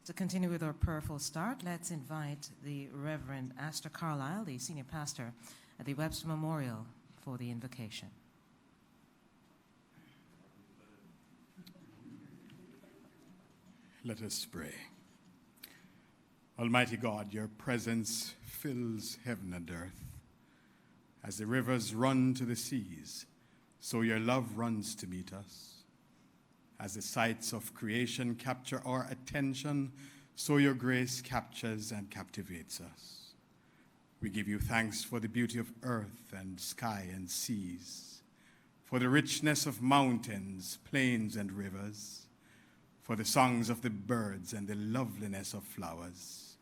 To continue with our prayerful start, let's invite the Reverend Astor Carlisle, the Senior Pastor at the Webster Memorial, for the invocation. Let us pray. Almighty God, your presence fills heaven and earth. As the rivers run to the seas, so your love runs to meet us. As the sights of creation capture our attention, so your grace captures and captivates us. We give you thanks for the beauty of earth and sky and seas, for the richness of mountains, plains, and rivers, for the songs of the birds and the loveliness of flowers.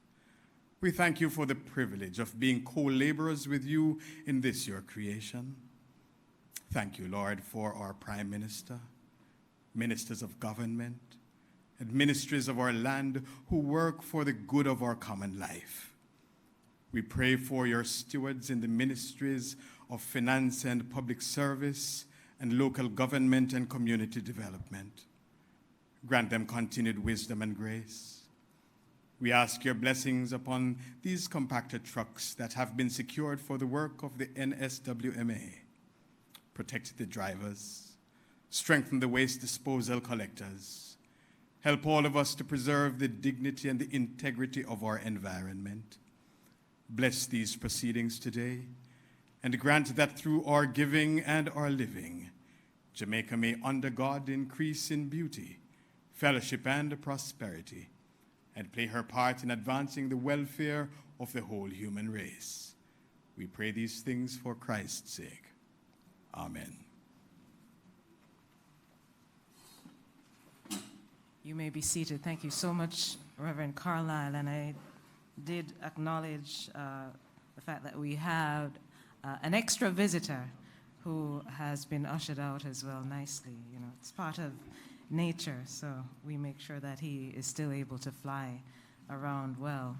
We thank you for the privilege of being co-laborers with you in this your creation. Thank you, Lord, for our Prime Minister, ministers of government, and ministries of our land who work for the good of our common life. We pray for your stewards in the ministries of finance and public service and local government and community development. Grant them continued wisdom and grace. We ask your blessings upon these compacted trucks that have been secured for the work of the NSWMA. Protect the drivers, strengthen the waste disposal collectors, help all of us to preserve the dignity and the integrity of our environment. Bless these proceedings today, and grant that through our giving and our living, Jamaica may under God increase in beauty, fellowship, and prosperity, and play her part in advancing the welfare of the whole human race. We pray these things for Christ's sake. Amen. You may be seated. Thank you so much, Reverend Carlisle. And I did acknowledge the fact that we had an extra visitor who has been ushered out as well nicely. You know, it's part of nature, so we make sure that he is still able to fly around well.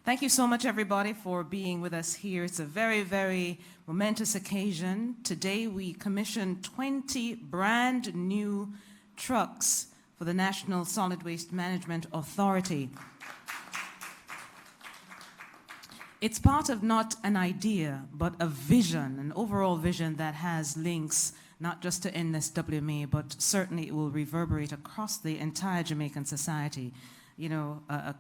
Thank you so much, everybody, for being with us here. It's a very, very momentous occasion. Today we commissioned 20 brand new trucks for the National Solid Waste Management Authority. It's part of not an idea, but a vision, an overall vision that has links not just to NSWMA, but certainly it will reverberate across the entire Jamaican society. You know, a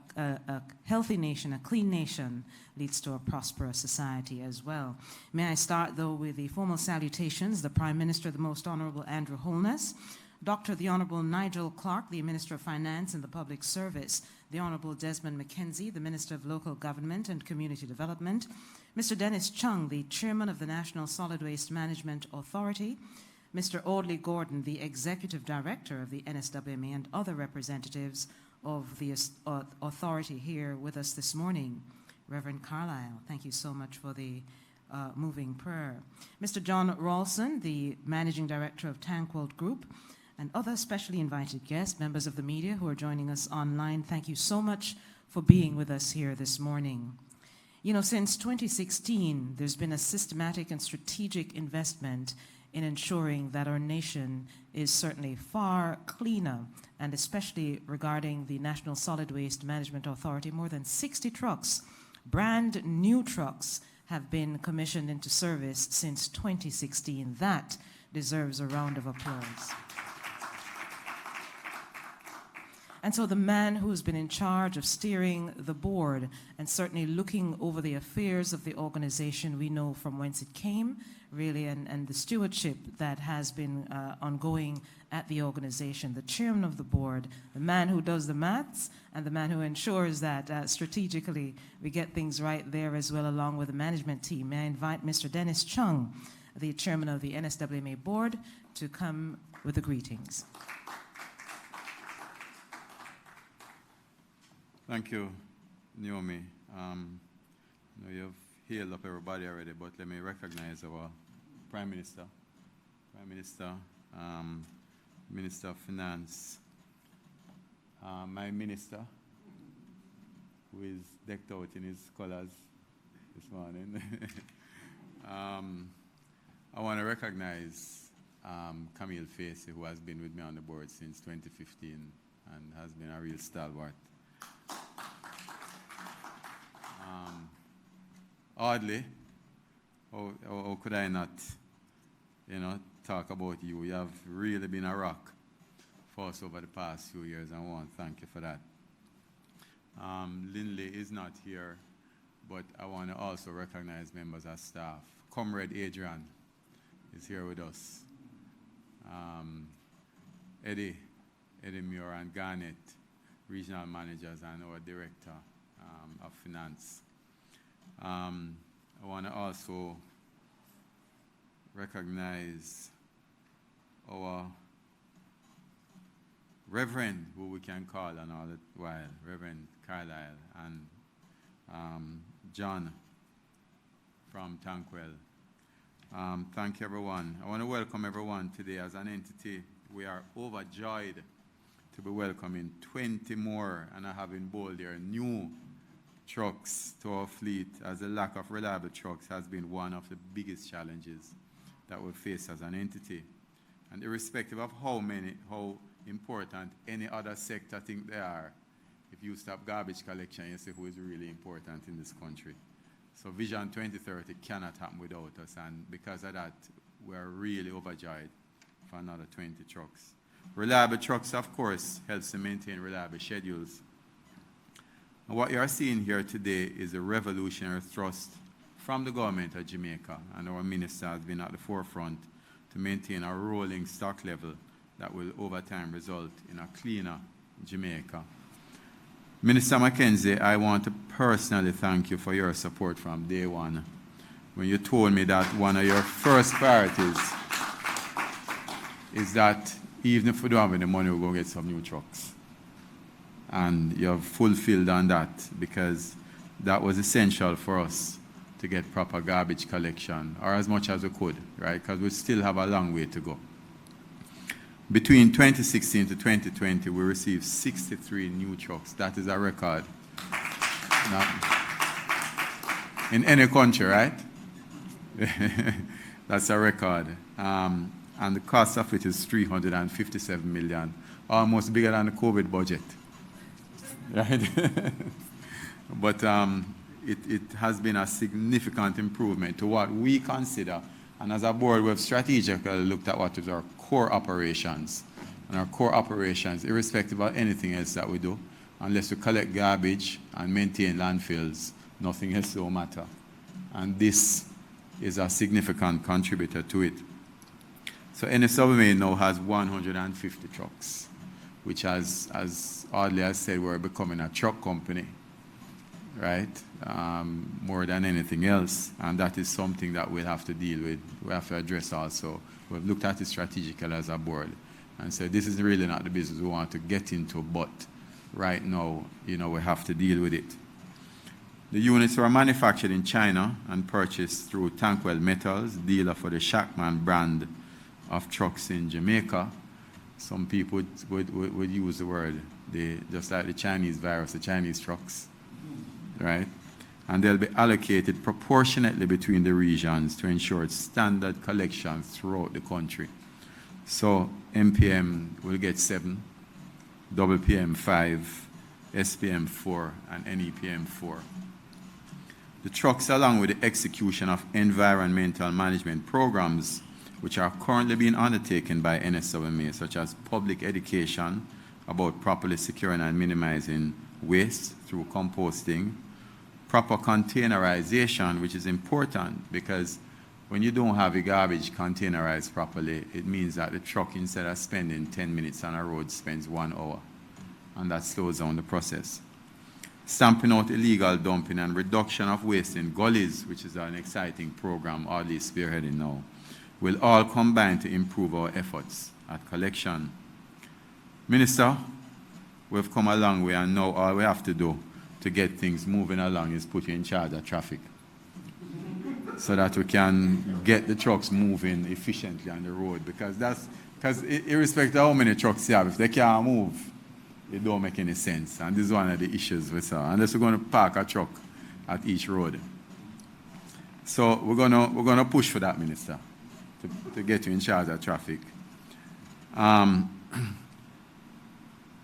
healthy nation, a clean nation, leads to a prosperous society as well. May I start, though, with the formal salutations, the Prime Minister, the Most Honorable Andrew Holness, Dr. the Honorable Nigel Clarke, the Minister of Finance and the Public Service, the Honorable Desmond McKenzie, the Minister of Local Government and Community Development, Mr. Dennis Chung, the Chairman of the National Solid Waste Management Authority, Mr. Audley Gordon, the Executive Director of the NSWMA, and other representatives of the authority here with us this morning. Reverend Carlisle, thank you so much for the moving prayer. Mr. John Ralston, the Managing Director of Tankwald Group, and other specially invited guests, members of the media who are joining us online, thank you so much for being with us here this morning. You know, since 2016, there's been a systematic and strategic investment in ensuring that our nation is certainly far cleaner, and especially regarding the National Solid Waste Management Authority, more than 60 trucks, brand new trucks, have been commissioned into service since 2016. That deserves a round of applause. And so the man who's been in charge of steering the board and certainly looking over the affairs of the organization, we know from whence it came, really, and the stewardship that has been ongoing at the organization, the chairman of the board, the man who does the maths, and the man who ensures that strategically we get things right there as well, along with the management team. May I invite Mr. Dennis Chung, the chairman of the NSWMA board, to come with the greetings. Thank you, Naomi. I know you've healed up everybody already, but let me recognize our Prime Minister, Minister of Finance, my minister, who is decked out in his colors this morning. I want to recognize Camille Facey, who has been with me on the board since 2015 and has been a real stalwart. Oddly, how could I not, talk about you? You have really been a rock for us over the past few years, and I want to thank you for that. Lindley is not here, but I want to also recognize members of staff. Comrade Adrian is here with us. Eddie Muir and Garnett, regional managers and our director of finance. I want to also recognize our Reverend, who we can call on all the while, Reverend Carlisle, and John from Tankwell. Thank you, everyone. I want to welcome everyone today as an entity. We are overjoyed to be welcoming 20 more, and I have in bold here, new trucks to our fleet, as the lack of reliable trucks has been one of the biggest challenges that we face as an entity. And irrespective of how important any other sector think they are, if you stop garbage collection, you see who is really important in this country. So Vision 2030 cannot happen without us, and because of that, we're really overjoyed for another 20 trucks. Reliable trucks, of course, helps to maintain reliable schedules. And what you are seeing here today is a revolutionary thrust from the government of Jamaica, and our minister has been at the forefront to maintain a rolling stock level that will over time result in a cleaner Jamaica. Minister McKenzie, I want to personally thank you for your support from day one, when you told me that one of your first priorities is that even if we don't have any money, we'll go get some new trucks. And you have fulfilled on that, because that was essential for us to get proper garbage collection, or as much as we could, right? Because we still have a long way to go. Between 2016 to 2020, we received 63 new trucks. That is a record. Now, in any country, right? That's a record. And the cost of it is $357 million, almost bigger than the COVID budget. Right? But it has been a significant improvement to what we consider, and as a board, we have strategically looked at what is our core operations. And our core operations, irrespective of anything else that we do, unless we collect garbage and maintain landfills, nothing else will matter. And this is a significant contributor to it. So NSWMA now has 150 trucks, which as oddly as said, we're becoming a truck company, right? More than anything else. And that is something that we'll have to deal with. We have to address also. We've looked at it strategically as a board and said, this is really not the business we want to get into, but right now, we have to deal with it. The units were manufactured in China and purchased through Tankwell Metals, dealer for the Shackman brand of trucks in Jamaica. Some people would use the word, just like the Chinese virus, the Chinese trucks, right? And they'll be allocated proportionately between the regions to ensure standard collection throughout the country. So MPM will get 7, WPM 5, SPM 4, and NEPM 4. The trucks, along with the execution of environmental management programs, which are currently being undertaken by NSWMA, such as public education about properly securing and minimizing waste through composting, proper containerization, which is important because when you don't have your garbage containerized properly, it means that the truck, instead of spending 10 minutes on a road, spends 1 hour, and that slows down the process. Stamping out illegal dumping and reduction of waste in gullies, which is an exciting program, oddly spearheading now, will all combine to improve our efforts at collection. Minister, we've come a long way, and now all we have to do to get things moving along is put you in charge of traffic so that we can get the trucks moving efficiently on the road, because irrespective of how many trucks you have, if they can't move, it don't make any sense. And this is one of the issues we saw, unless we're going to park a truck at each road. So we're gonna push for that, Minister, to get you in charge of traffic.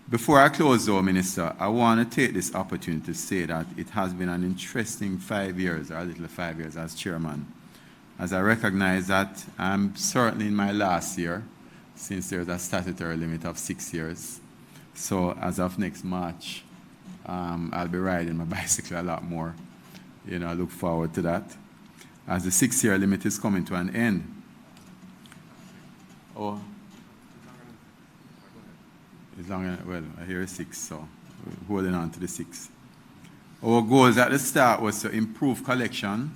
Before I close, though, Minister, I want to take this opportunity to say that it has been an interesting 5 years, or a little 5 years, as chairman, as I recognize that I'm certainly in my last year, since there's a statutory limit of 6 years. So as of next March, I'll be riding my bicycle a lot more. You know, I look forward to that. As the 6-year limit is coming to an end. Oh. As long as, well, I hear 6, so we're holding on to the 6. Our goals at the start was to improve collection,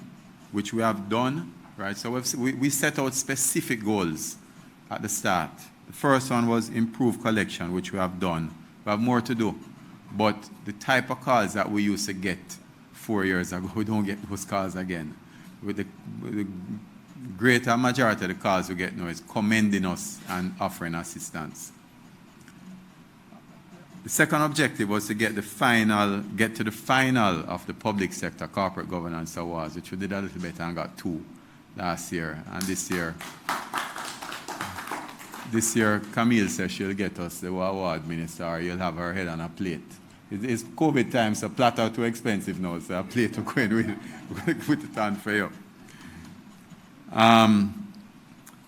which we have done, right? So we set out specific goals at the start. The first one was improve collection, which we have done. We have more to do. But the type of calls that we used to get 4 years ago, we don't get those calls again. With the greater majority of the calls we get now is commending us and offering assistance. The second objective was to get to the final of the public sector corporate governance awards, which we did a little better and got 2 last year. And this year, Camille says she'll get us the award, Minister, or you'll have her head on a plate. It's COVID time, so platter too expensive now, so a plate to go in with. We're going to put it on for you.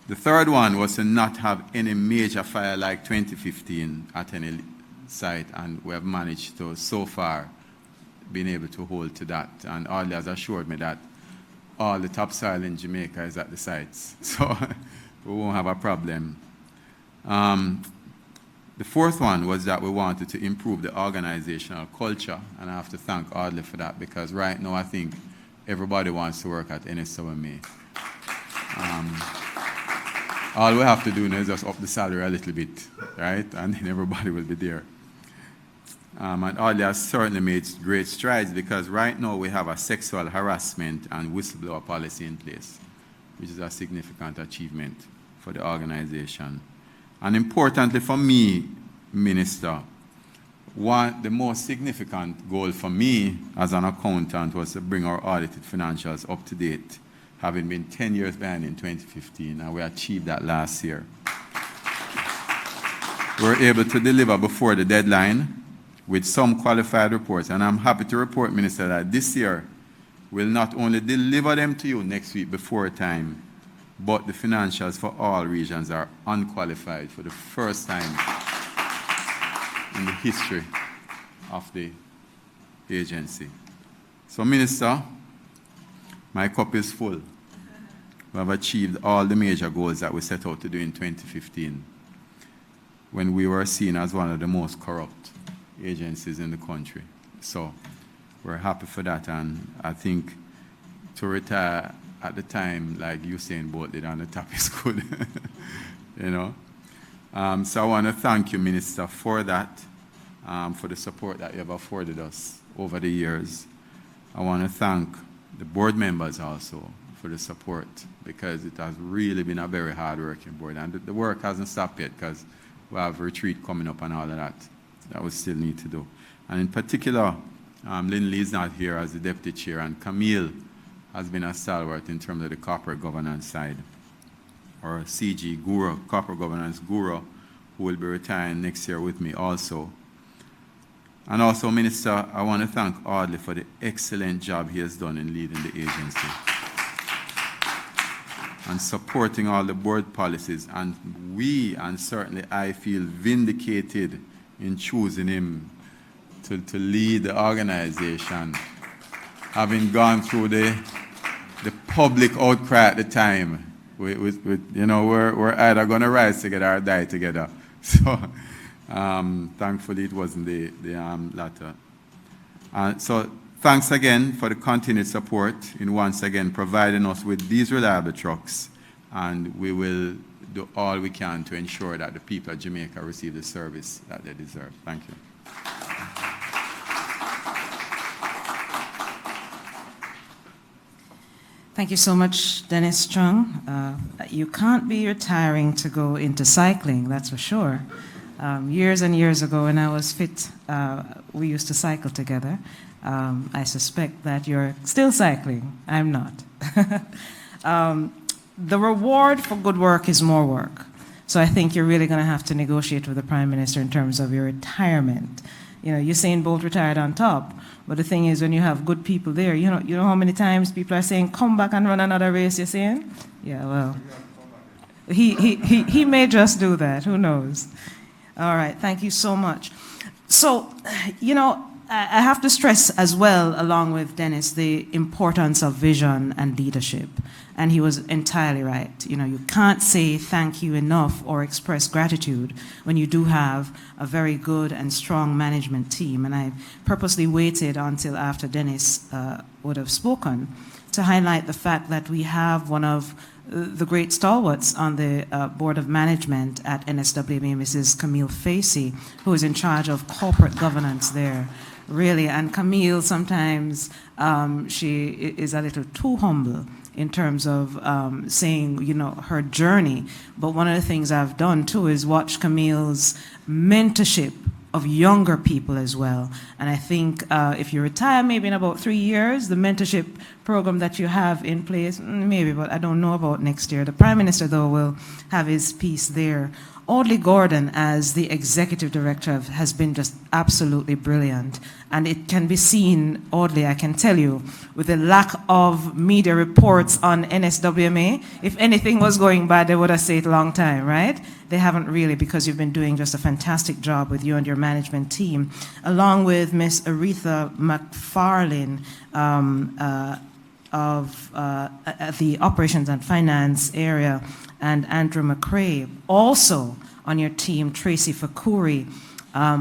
The third one was to not have any major fire like 2015 at any site, and we have managed to, so far, been able to hold to that. And Audley has assured me that all the topsoil in Jamaica is at the sites, so we won't have a problem. The fourth one was that we wanted to improve the organizational culture, and I have to thank Audley for that, because right now I think everybody wants to work at NSWMA. All we have to do now is just up the salary a little bit, right? And then everybody will be there. And Audley has certainly made great strides, because right now we have a sexual harassment and whistleblower policy in place, which is a significant achievement for the organization. And importantly for me, Minister, the most significant goal for me as an accountant was to bring our audited financials up to date, having been 10 years behind in 2015, and we achieved that last year. We were able to deliver before the deadline with some qualified reports, and I'm happy to report, Minister, that this year we'll not only deliver them to you next week before time, but the financials for all regions are unqualified for the first time in the history of the agency. So, Minister, my cup is full. We have achieved all the major goals that we set out to do in 2015, when we were seen as one of the most corrupt agencies in the country. So we're happy for that, and I think to retire at the time like Usain Bolt did on the top is good. You know. So I want to thank you, Minister, for that, for the support that you have afforded us over the years. I want to thank the board members also for the support, because it has really been a very hard-working board, and the work hasn't stopped yet, because we have retreat coming up and all of that we still need to do. And in particular, Lynn Lee's not here as the deputy chair, and Camille has been a stalwart in terms of the corporate governance side. Or CG Guru, corporate governance guru, who will be retiring next year with me also. And also, Minister, I want to thank Audley for the excellent job he has done in leading the agency and supporting all the board policies. And certainly I feel vindicated in choosing him to lead the organization, having gone through the public outcry at the time. You know, we're either going to rise together or die together. So thankfully it wasn't the latter. So thanks again for the continued support in once again providing us with these reliable trucks, and we will do all we can to ensure that the people of Jamaica receive the service that they deserve. Thank you. Thank you so much, Dennis Chung. You can't be retiring to go into cycling, that's for sure. Years and years ago when I was fit, we used to cycle together. I suspect that you're still cycling. I'm not. The reward for good work is more work. So I think you're really going to have to negotiate with the Prime Minister in terms of your retirement. You know, Usain Bolt retired on top, but the thing is, when you have good people there, you know how many times people are saying, come back and run another race, you're saying? Yeah, well, he may just do that, who knows? All right, thank you so much. So, you know, I have to stress as well, along with Dennis, the importance of vision and leadership. And he was entirely right. You know, you can't say thank you enough or express gratitude when you do have a very good and strong management team. And I purposely waited until after Dennis would have spoken to highlight the fact that we have one of the great stalwarts on the Board of Management at NSWMA, Mrs. Camille Facey, who is in charge of corporate governance there. Really, and Camille sometimes, she is a little too humble in terms of saying, you know, her journey. But one of the things I've done too is watch Camille's mentorship of younger people as well. And I think if you retire maybe in about 3 years, the mentorship program that you have in place, maybe, but I don't know about next year. The Prime Minister, though, will have his piece there. Audley Gordon, as the executive director, has been just absolutely brilliant. And it can be seen, Audley, I can tell you, with the lack of media reports on NSWMA. If anything was going bad, they would have said it a long time, right? They haven't really, because you've been doing just a fantastic job with you and your management team, along with Miss Aretha McFarlane of the operations and finance area, and Andrew McRae. Also on your team, Tracy Fakuri,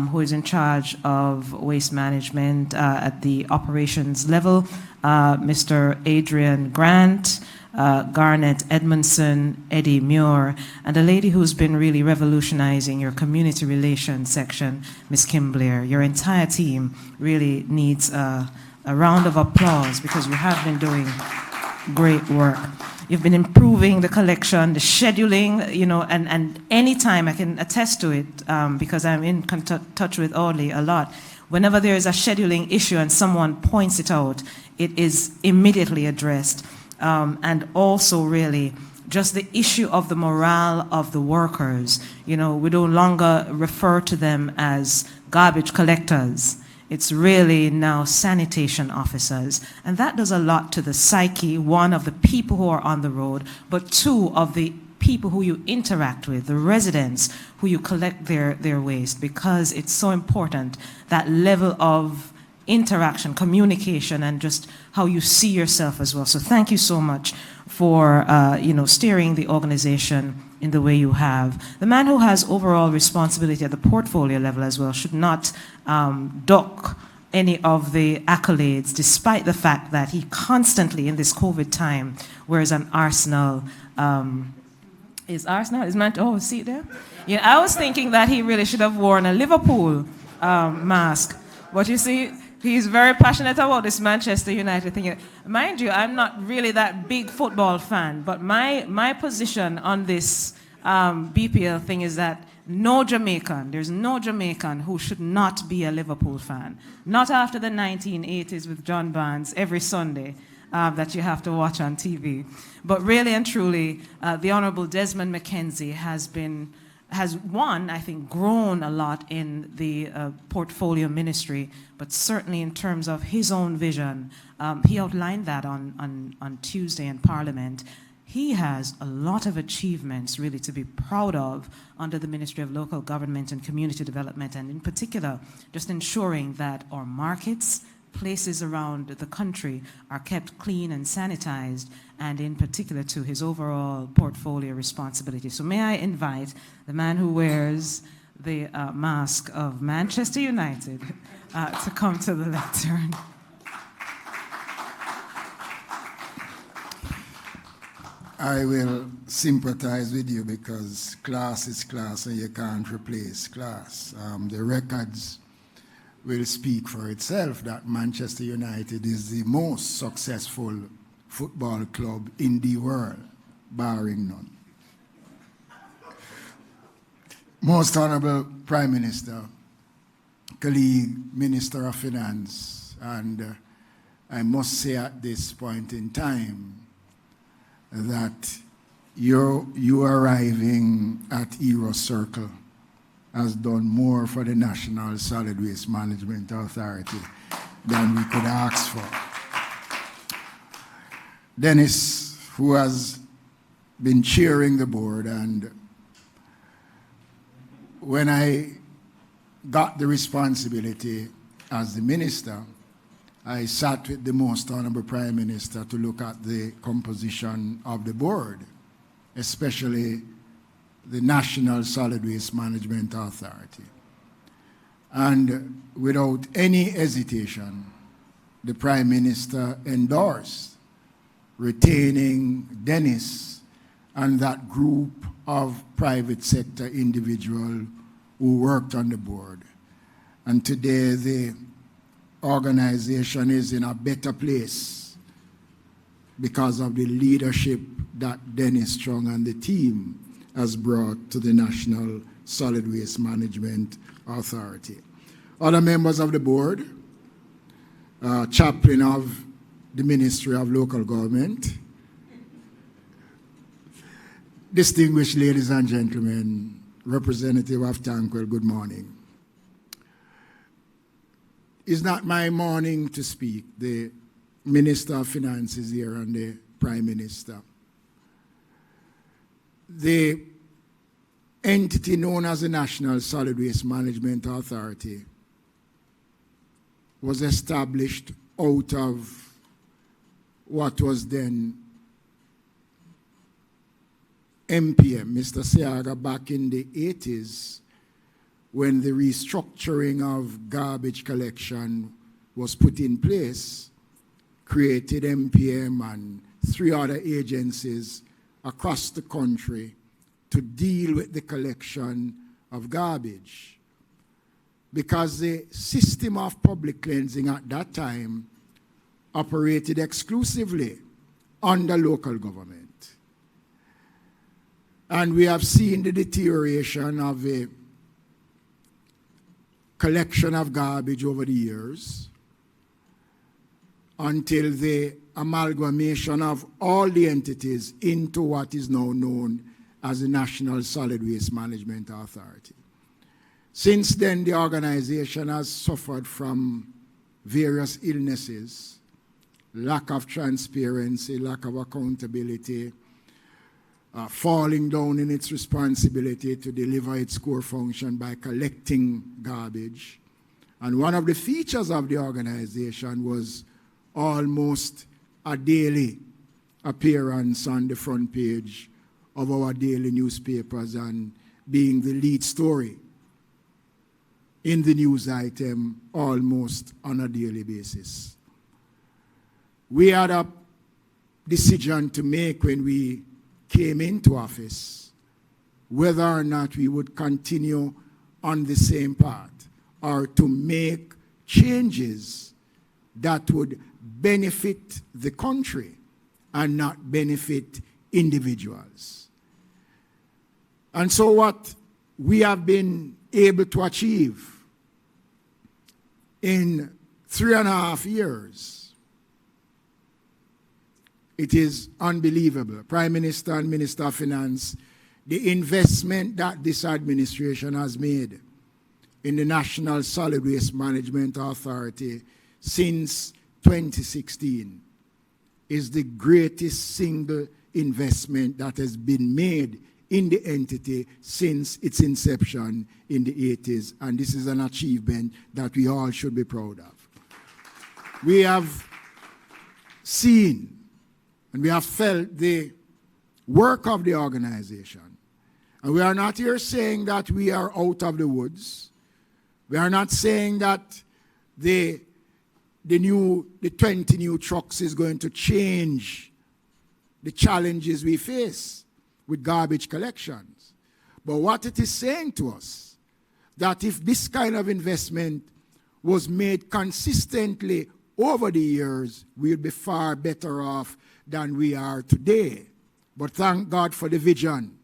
who is in charge of waste management at the operations level, Mr. Adrian Grant, Garnet Edmondson, Eddie Muir, and a lady who's been really revolutionizing your community relations section, Ms. Kim Blair. Your entire team really needs a round of applause because you have been doing great work. You've been improving the collection, the scheduling, you know, and anytime I can attest to it because I'm in touch with Audley a lot. Whenever there is a scheduling issue and someone points it out, it is immediately addressed. And also really just the issue of the morale of the workers. You know, we no longer refer to them as garbage collectors. It's really now sanitation officers. And that does a lot to the psyche, one, of the people who are on the road, but two, of the people who you interact with, the residents who you collect their waste, because it's so important, that level of interaction, communication, and just how you see yourself as well. So thank you so much for steering the organization in the way you have. The man who has overall responsibility at the portfolio level as well should not duck any of the accolades, despite the fact that he constantly, in this COVID time, wears an Arsenal. Is see it there? Yeah, I was thinking that he really should have worn a Liverpool mask. But you see, he's very passionate about this Manchester United thing. Mind you, I'm not really that big football fan, but my position on this BPL thing is that there's no Jamaican who should not be a Liverpool fan. Not after the 1980s with John Barnes every Sunday that you have to watch on TV. But really and truly, the Honourable Desmond McKenzie has I think, grown a lot in the portfolio ministry, but certainly in terms of his own vision. He outlined that on Tuesday in Parliament. He has a lot of achievements really to be proud of under the Ministry of Local Government and Community Development, and in particular, just ensuring that our markets, places around the country are kept clean and sanitized, and in particular to his overall portfolio responsibility. So may I invite the man who wears the mask of Manchester United to come to the lectern. I will sympathize with you because class is class and you can't replace class. The records will speak for itself that Manchester United is the most successful football club in the world, barring none. Most Honorable Prime Minister, colleague Minister of Finance, and I must say at this point in time that you arriving at Eros Circle has done more for the National Solid Waste Management Authority than we could ask for. Dennis, who has been chairing the board, and when I got the responsibility as the minister, I sat with the Most Honorable Prime Minister to look at the composition of the board, especially the National Solid Waste Management Authority. And without any hesitation, the Prime Minister endorsed retaining Dennis and that group of private sector individuals who worked on the board. And today the organization is in a better place because of the leadership that Dennis Chung and the team has brought to the National Solid Waste Management Authority. Other members of the board, chaplain of the Ministry of Local Government, distinguished ladies and gentlemen, representative of Tankwell, good morning. It's not my morning to speak. The Minister of Finance is here and the Prime Minister. The entity known as the National Solid Waste Management Authority was established out of what was then MPM, Mr. Seaga, back in the 80s, when the restructuring of garbage collection was put in place, created MPM and 3 other agencies across the country to deal with the collection of garbage. Because the system of public cleansing at that time operated exclusively under local government. And we have seen the deterioration of the collection of garbage over the years until the amalgamation of all the entities into what is now known as the National Solid Waste Management Authority. Since then, the organization has suffered from various illnesses, lack of transparency, lack of accountability, falling down in its responsibility to deliver its core function by collecting garbage. And one of the features of the organization was almost a daily appearance on the front page of our daily newspapers and being the lead story in the news item almost on a daily basis. We had a decision to make when we came into office whether or not we would continue on the same path or to make changes that would benefit the country and not benefit individuals. And so what we have been able to achieve in 3.5 years, it is unbelievable. Prime Minister and Minister of Finance, the investment that this administration has made in the National Solid Waste Management Authority since 2016 is the greatest single investment that has been made in the entity since its inception in the 80s, and this is an achievement that we all should be proud of. We have seen and we have felt the work of the organization. And we are not here saying that we are out of the woods. We are not saying that the 20 new trucks is going to change the challenges we face with garbage collections. But what it is saying to us, that if this kind of investment was made consistently over the years, we'll be far better off than we are today. But thank God for the vision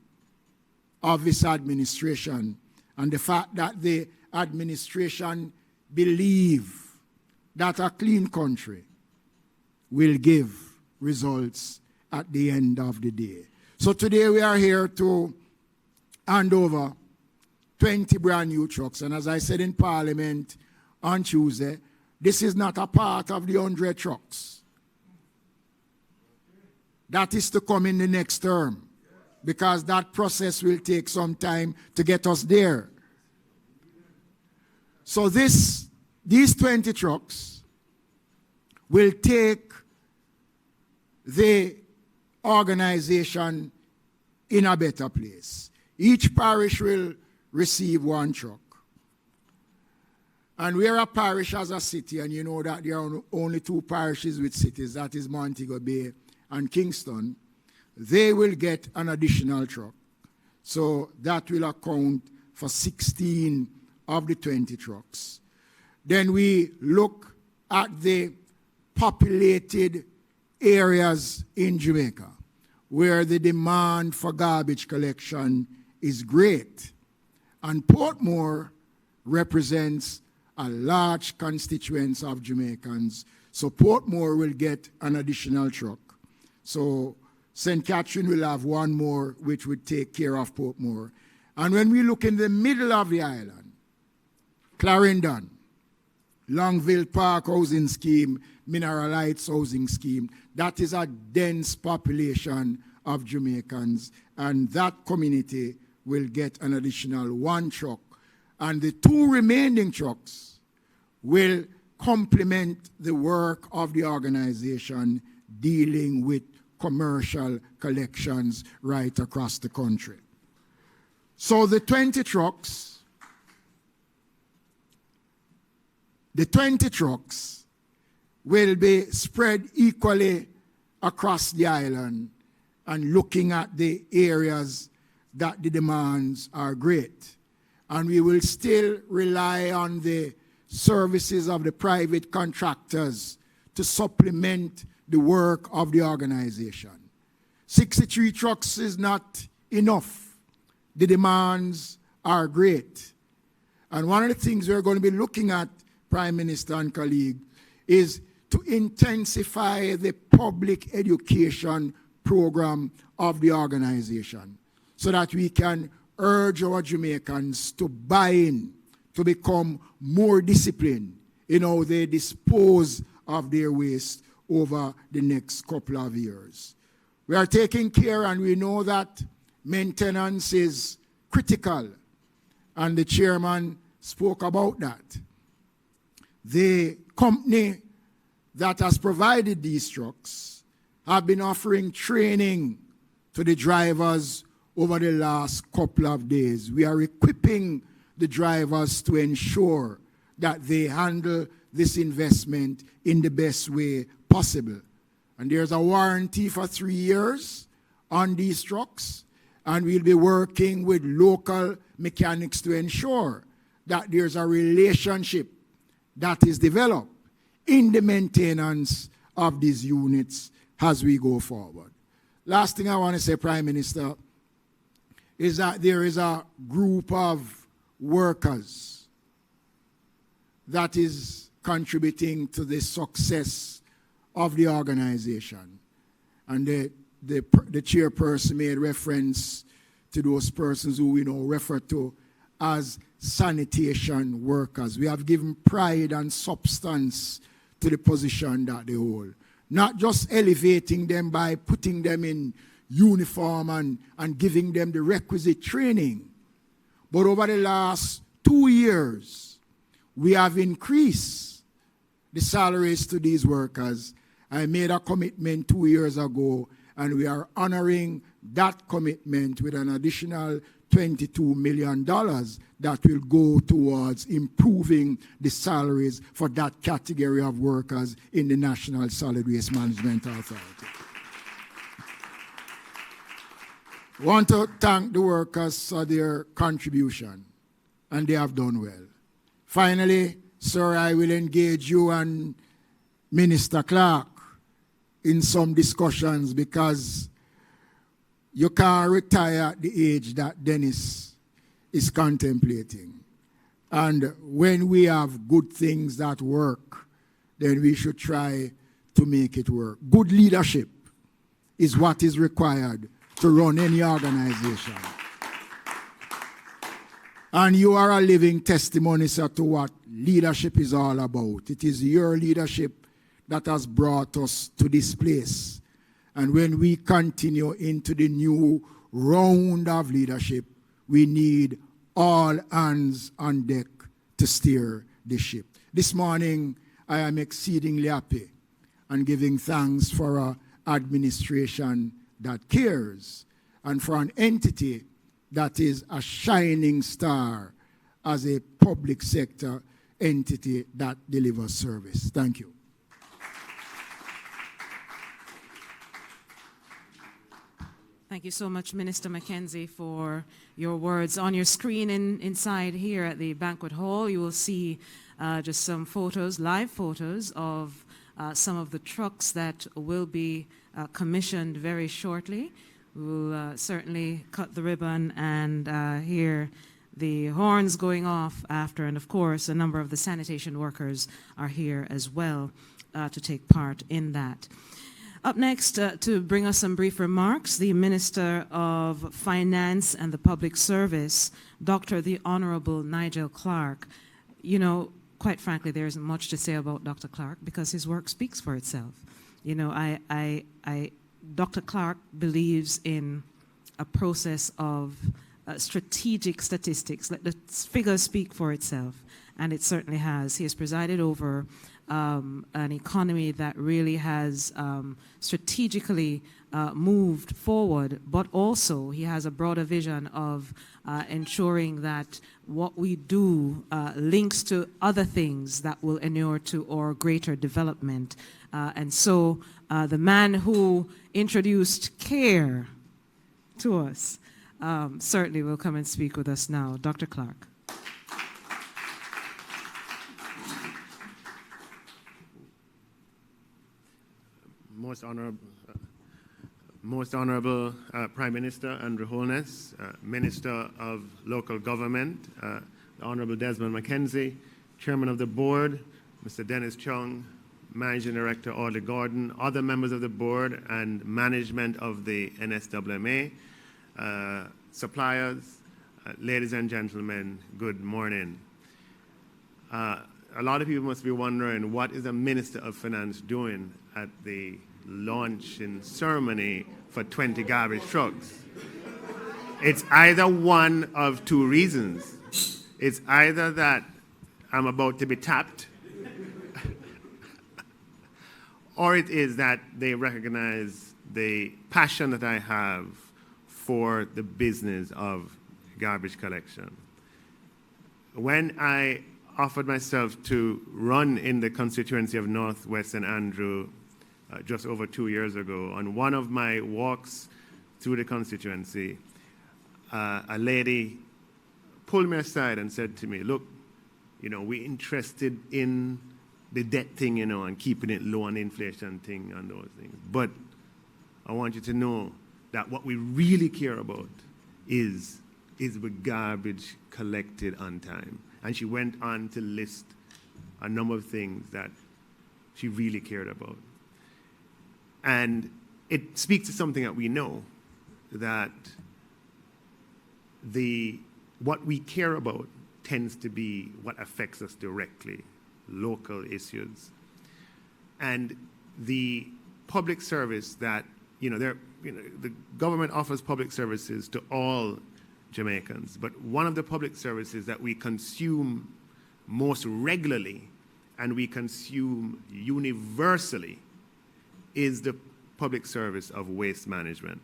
of this administration and the fact that the administration believe that a clean country will give results at the end of the day. So today we are here to hand over 20 brand new trucks. And as I said in Parliament on Tuesday, this is not a part of the 100 trucks. That is to come in the next term, because that process will take some time to get us there. So these 20 trucks will take the organization in a better place. Each parish will receive one truck. And we're a parish as a city, and you know that there are only two parishes with cities, that is Montego Bay and Kingston. They will get an additional truck. So that will account for 16 of the 20 trucks. Then we look at the populated areas in Jamaica where the demand for garbage collection is great. And Portmore represents a large constituency of Jamaicans. So Portmore will get an additional truck. So St. Catherine will have one more, which would take care of Portmore. And when we look in the middle of the island, Clarendon, Longville Park Housing Scheme, Mineral Heights Housing Scheme, that is a dense population of Jamaicans, and that community will get an additional one truck. And the two remaining trucks will complement the work of the organization dealing with commercial collections right across the country. So the 20 trucks will be spread equally across the island and looking at the areas that the demands are great. And we will still rely on the services of the private contractors to supplement the work of the organization. 63 trucks is not enough. The demands are great. And one of the things we're going to be looking at, Prime Minister and colleague, is to intensify the public education program of the organization so that we can urge our Jamaicans to buy in, to become more disciplined in how they dispose of their waste over the next couple of years. We are taking care, and we know that maintenance is critical, and the chairman spoke about that. The company that has provided these trucks have been offering training to the drivers over the last couple of days. We are equipping the drivers to ensure that they handle this investment in the best way possible. And there's a warranty for 3 years on these trucks, and we'll be working with local mechanics to ensure that there's a relationship that is developed in the maintenance of these units as we go forward. Last thing I want to say, Prime Minister, is that there is a group of workers that is contributing to the success of the organization. And the chairperson made reference to those persons who we know refer to as sanitation workers. We have given pride and substance to the position that they hold. Not just elevating them by putting them in uniform and giving them the requisite training, but over the last 2 years, we have increased the salaries to these workers. I made a commitment 2 years ago, and we are honoring that commitment with an additional $22 million that will go towards improving the salaries for that category of workers in the National Solid Waste Management Authority. I want to thank the workers for their contribution, and they have done well. Finally, sir, I will engage you and Minister Clarke in some discussions, because you can't retire at the age that Dennis is contemplating. And when we have good things that work, then we should try to make it work. Good leadership is what is required to run any organization. And you are a living testimony, sir, to what leadership is all about. It is your leadership that has brought us to this place. And when we continue into the new round of leadership, we need all hands on deck to steer the ship. This morning, I am exceedingly happy and giving thanks for an administration that cares and for an entity that is a shining star as a public sector entity that delivers service. Thank you. Thank you so much, Minister McKenzie, for your words. On your screen inside here at the banquet hall, you will see just some photos, live photos of some of the trucks that will be commissioned very shortly. We will certainly cut the ribbon and hear the horns going off after, and of course a number of the sanitation workers are here as well to take part in that. Up next, to bring us some brief remarks, the Minister of Finance and the Public Service, Dr. the Honorable Nigel Clarke. You know, quite frankly, there isn't much to say about Dr. Clarke because his work speaks for itself. You know, Dr. Clarke believes in a process of strategic statistics. Let the figures speak for itself, and it certainly has. He has presided over an economy that really has strategically moved forward, but also he has a broader vision of ensuring that what we do links to other things that will inure to our greater development. And so the man who introduced CARE to us certainly will come and speak with us now. Dr. Clarke. Most Honorable Prime Minister Andrew Holness, Minister of Local Government, the Honorable Desmond McKenzie, Chairman of the Board, Mr. Dennis Chung, Managing Director Audley Gordon, other members of the Board and management of the NSWMA, suppliers, ladies and gentlemen, good morning. A lot of people must be wondering, what is a Minister of Finance doing at the launching ceremony for 20 garbage trucks? It's either one of two reasons. It's either that I'm about to be tapped, or it is that they recognize the passion that I have for the business of garbage collection. When I offered myself to run in the constituency of Northwest St. Andrew just over 2 years ago, on one of my walks through the constituency, a lady pulled me aside and said to me, look, you know, we're interested in the debt thing, you know, and keeping it low on inflation thing and those things. But I want you to know that what we really care about is the garbage collected on time. And she went on to list a number of things that she really cared about. And it speaks to something that we know, that what we care about tends to be what affects us directly, local issues. And the public service that, the government offers public services to all Jamaicans, but one of the public services that we consume most regularly and we consume universally is the public service of waste management.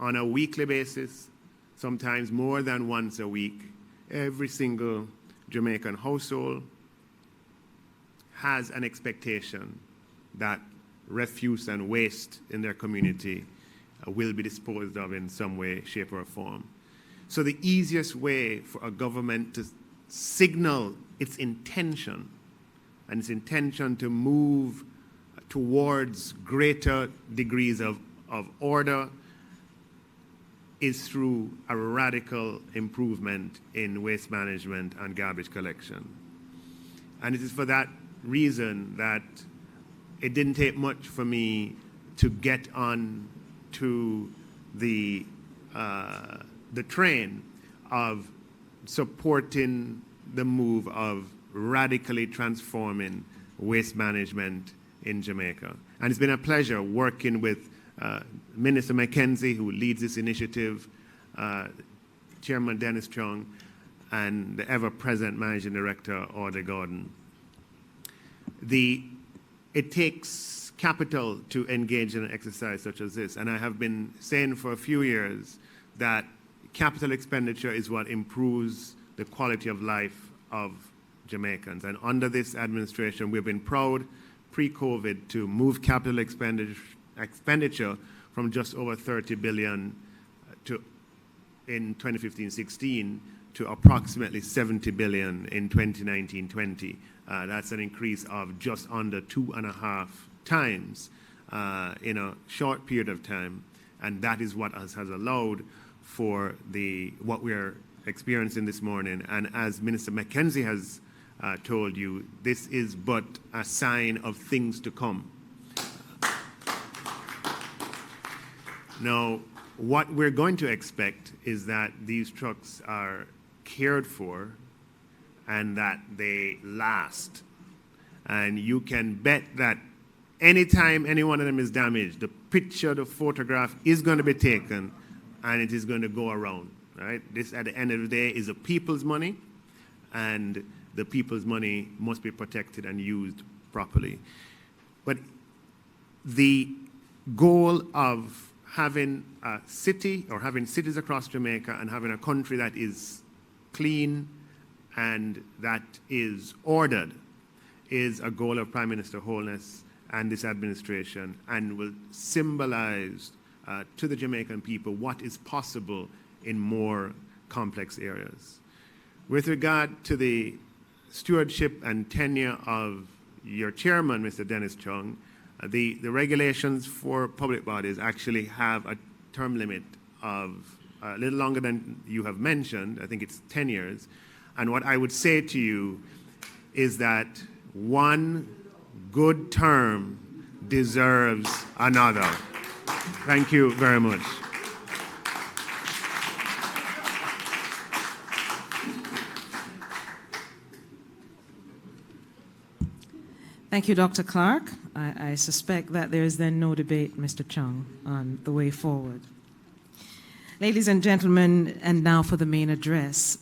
On a weekly basis, sometimes more than once a week, every single Jamaican household has an expectation that refuse and waste in their community will be disposed of in some way, shape, or form. So the easiest way for a government to signal its intention, and its intention to move towards greater degrees of order, is through a radical improvement in waste management and garbage collection. And it is for that reason that it didn't take much for me to get on to the train of supporting the move of radically transforming waste management in Jamaica. And it's been a pleasure working with Minister McKenzie, who leads this initiative, Chairman Dennis Chung, and the ever-present Managing Director, Audrey Gordon. It takes capital to engage in an exercise such as this, and I have been saying for a few years that capital expenditure is what improves the quality of life of Jamaicans. And under this administration, we've been proud, pre-COVID, to move capital expenditure from just over 30 billion in 2015-16 to approximately 70 billion in 2019-20. That's an increase of just under 2.5 times in a short period of time, and that is what has allowed for what we're experiencing this morning. And as Minister McKenzie has told you, this is but a sign of things to come. Now, what we're going to expect is that these trucks are cared for and that they last. And you can bet that anytime any one of them is damaged, the picture, the photograph is going to be taken and it is going to go around, right? This, at the end of the day, is the people's money, and the people's money must be protected and used properly. But the goal of having a city or having cities across Jamaica and having a country that is clean and that is ordered is a goal of Prime Minister Holness and this administration, and will symbolize to the Jamaican people what is possible in more complex areas. With regard to the stewardship and tenure of your chairman, Mr. Dennis Chung, the regulations for public bodies actually have a term limit of a little longer than you have mentioned. I think it's 10 years. And what I would say to you is that one good term deserves another. Thank you very much. Thank you, Dr. Clarke. I suspect that there is then no debate, Mr. Chung, on the way forward. Ladies and gentlemen, and now for the main address.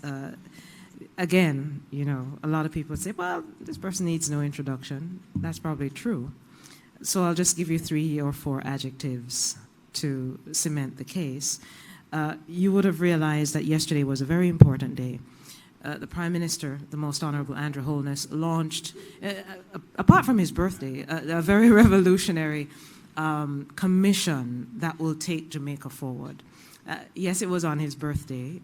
Again, you know, a lot of people say, well, this person needs no introduction. That's probably true. So I'll just give you 3 or 4 adjectives to cement the case. You would have realized that yesterday was a very important day. The Prime Minister, the Most Honorable Andrew Holness, launched, apart from his birthday, a very revolutionary commission that will take Jamaica forward. Yes, it was on his birthday,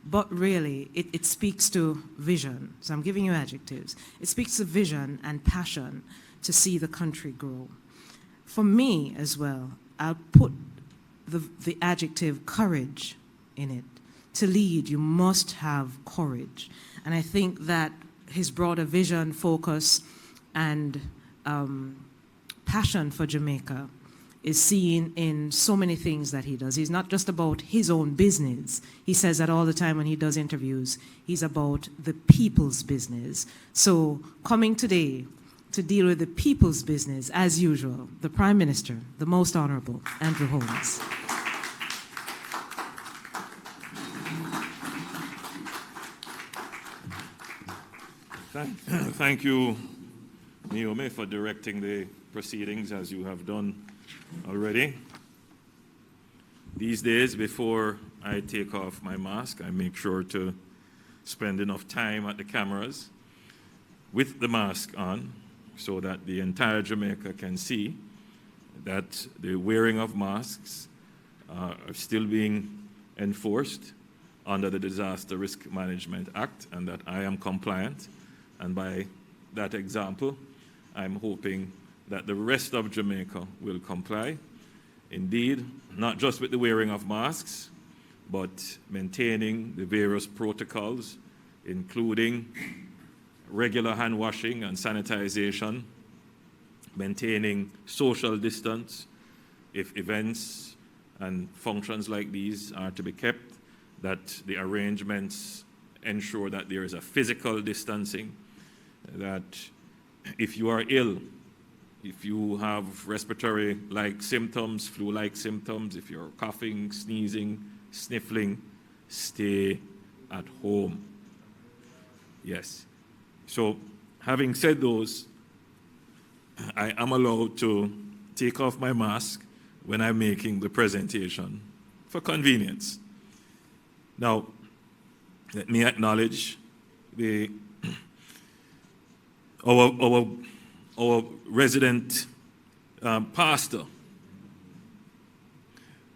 but really it speaks to vision. So I'm giving you adjectives. It speaks to vision and passion to see the country grow. For me as well, I'll put the adjective courage in it. To lead, you must have courage. And I think that his broader vision, focus, and passion for Jamaica is seen in so many things that he does. He's not just about his own business. He says that all the time when he does interviews. He's about the people's business. So coming today to deal with the people's business, as usual, the Prime Minister, the Most Honorable Andrew Holness. Thank you, NSWMA, for directing the proceedings as you have done already. These days, before I take off my mask, I make sure to spend enough time at the cameras with the mask on so that the entire Jamaica can see that the wearing of masks are still being enforced under the Disaster Risk Management Act, and that I am compliant. And by that example, I'm hoping that the rest of Jamaica will comply. Indeed, not just with the wearing of masks, but maintaining the various protocols, including regular hand washing and sanitization, maintaining social distance if events and functions like these are to be kept, that the arrangements ensure that there is a physical distancing, that if you are ill, if you have respiratory-like symptoms, flu-like symptoms, if you're coughing, sneezing, sniffling, stay at home. Yes. So, having said those, I am allowed to take off my mask when I'm making the presentation for convenience. Now, let me acknowledge our resident pastor,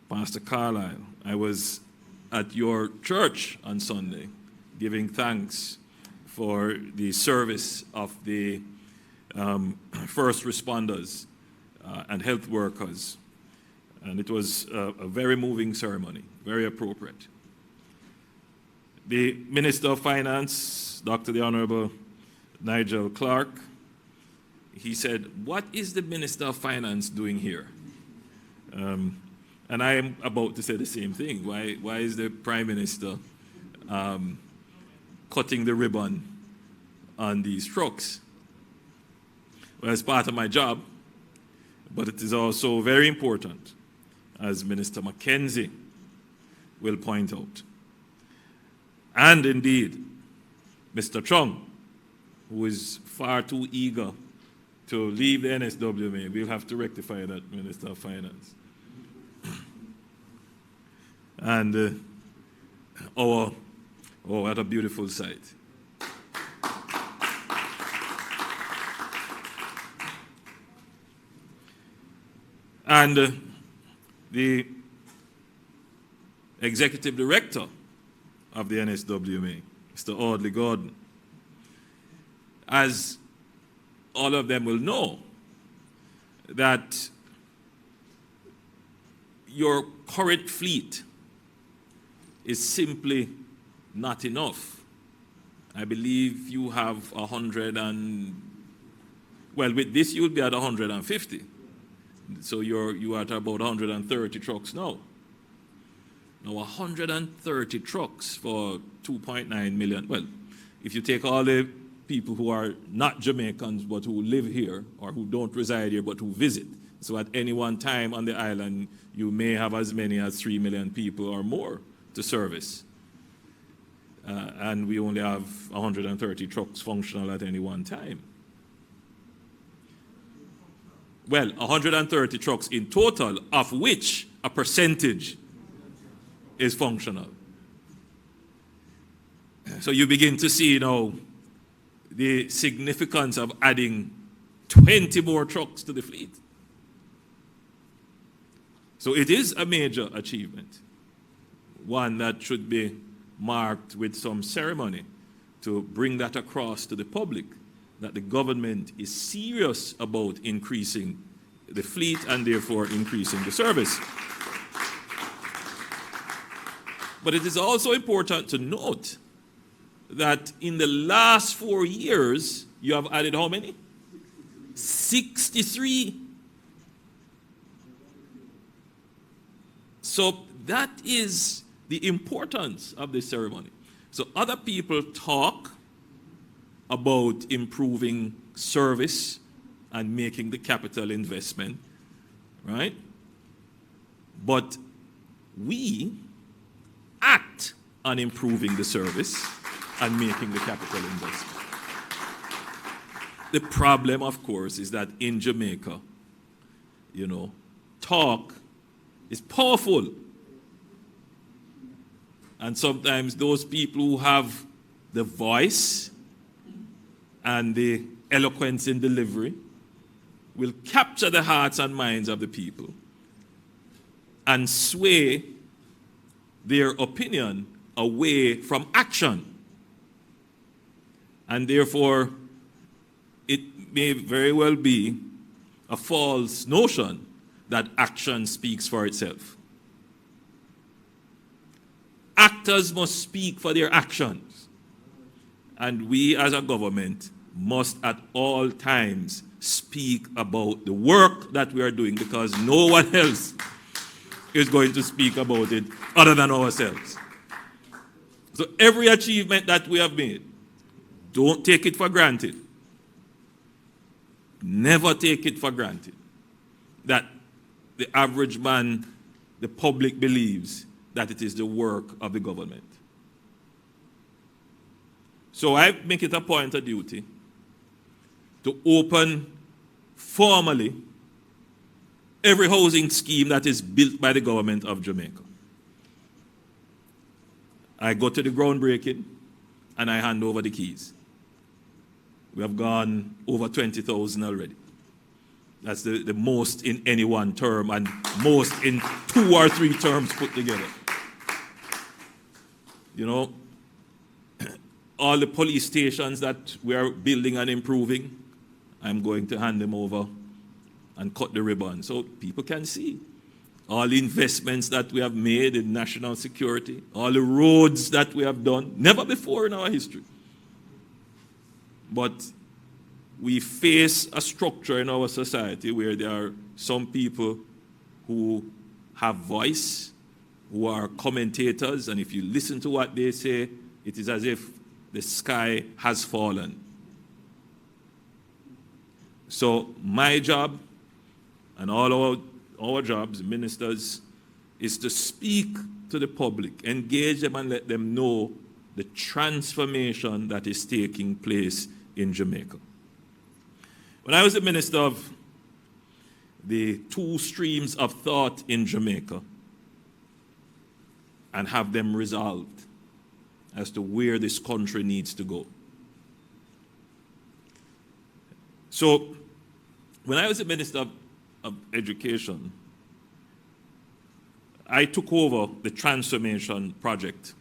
Pastor Carlisle. I was at your church on Sunday giving thanks for the service of the first responders and health workers. And it was a very moving ceremony, very appropriate. The Minister of Finance, Dr. the Honorable Nigel Clarke, he said, "What is the Minister of Finance doing here?" And I am about to say the same thing. Why is the Prime Minister cutting the ribbon on these trucks? Well, it's part of my job, but it is also very important, as Minister McKenzie will point out. And indeed, Mr. Chung, who is far too eager to leave the NSWMA, we'll have to rectify that, Minister of Finance. And what a beautiful sight. And the executive director of the NSWMA, Mr. Audley Gordon, as all of them will know, that your current fleet is simply not enough. I believe you have 100 and, well, with this you'll be at 150. So you are at about 130 trucks now. Now 130 trucks for 2.9 million. Well, if you take all the people who are not Jamaicans but who live here or who don't reside here but who visit, so at any one time on the island you may have as many as 3 million people or more to service. And we only have 130 trucks functional at any one time. Well, 130 trucks in total, of which a percentage is functional. So you begin to see now the significance of adding 20 more trucks to the fleet. So it is a major achievement, one that should be marked with some ceremony to bring that across to the public, that the government is serious about increasing the fleet and therefore increasing the service. But it is also important to note that in the last 4 years, you have added how many? 63. So that is the importance of this ceremony. So other people talk about improving service and making the capital investment, right? But we act on improving the service and making the capital investment. The problem, of course, is that in Jamaica, talk is powerful. And sometimes those people who have the voice and the eloquence in delivery will capture the hearts and minds of the people and sway their opinion away from action. And therefore, it may very well be a false notion that action speaks for itself. Actors must speak for their actions. And we as a government must at all times speak about the work that we are doing, because no one else is going to speak about it other than ourselves. So every achievement that we have made, don't take it for granted. Never take it for granted that the average man, the public believes that it is the work of the government. So I make it a point of duty to open formally every housing scheme that is built by the government of Jamaica. I go to the groundbreaking and I hand over the keys. We have gone over 20,000 already. That's the most in any one term and most in 2 or 3 terms put together. You know, all the police stations that we are building and improving, I'm going to hand them over and cut the ribbon so people can see. All the investments that we have made in national security, all the roads that we have done, never before in our history. But we face a structure in our society where there are some people who have voice, who are commentators, and if you listen to what they say, it is as if the sky has fallen. So my job and all our jobs, ministers, is to speak to the public, engage them and let them know the transformation that is taking place in Jamaica. When I was the minister of the 2 streams of thought in Jamaica and have them resolved as to where this country needs to go. So when I was the minister of education, I took over the transformation project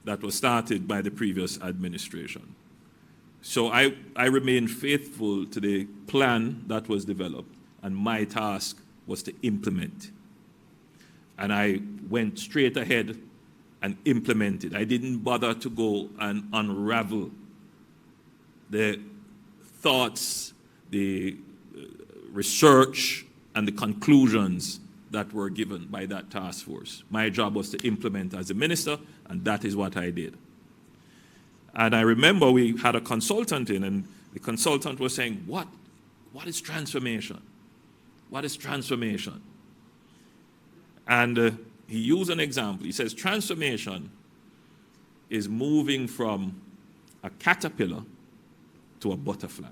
that was started by the previous administration. So I remained faithful to the plan that was developed, and my task was to implement. And I went straight ahead and implemented. I didn't bother to go and unravel the thoughts, the research, and the conclusions that were given by that task force. My job was to implement as a minister, and that is what I did. And I remember we had a consultant in, and the consultant was saying, what is transformation? What is transformation? And he used an example. He says, transformation is moving from a caterpillar to a butterfly.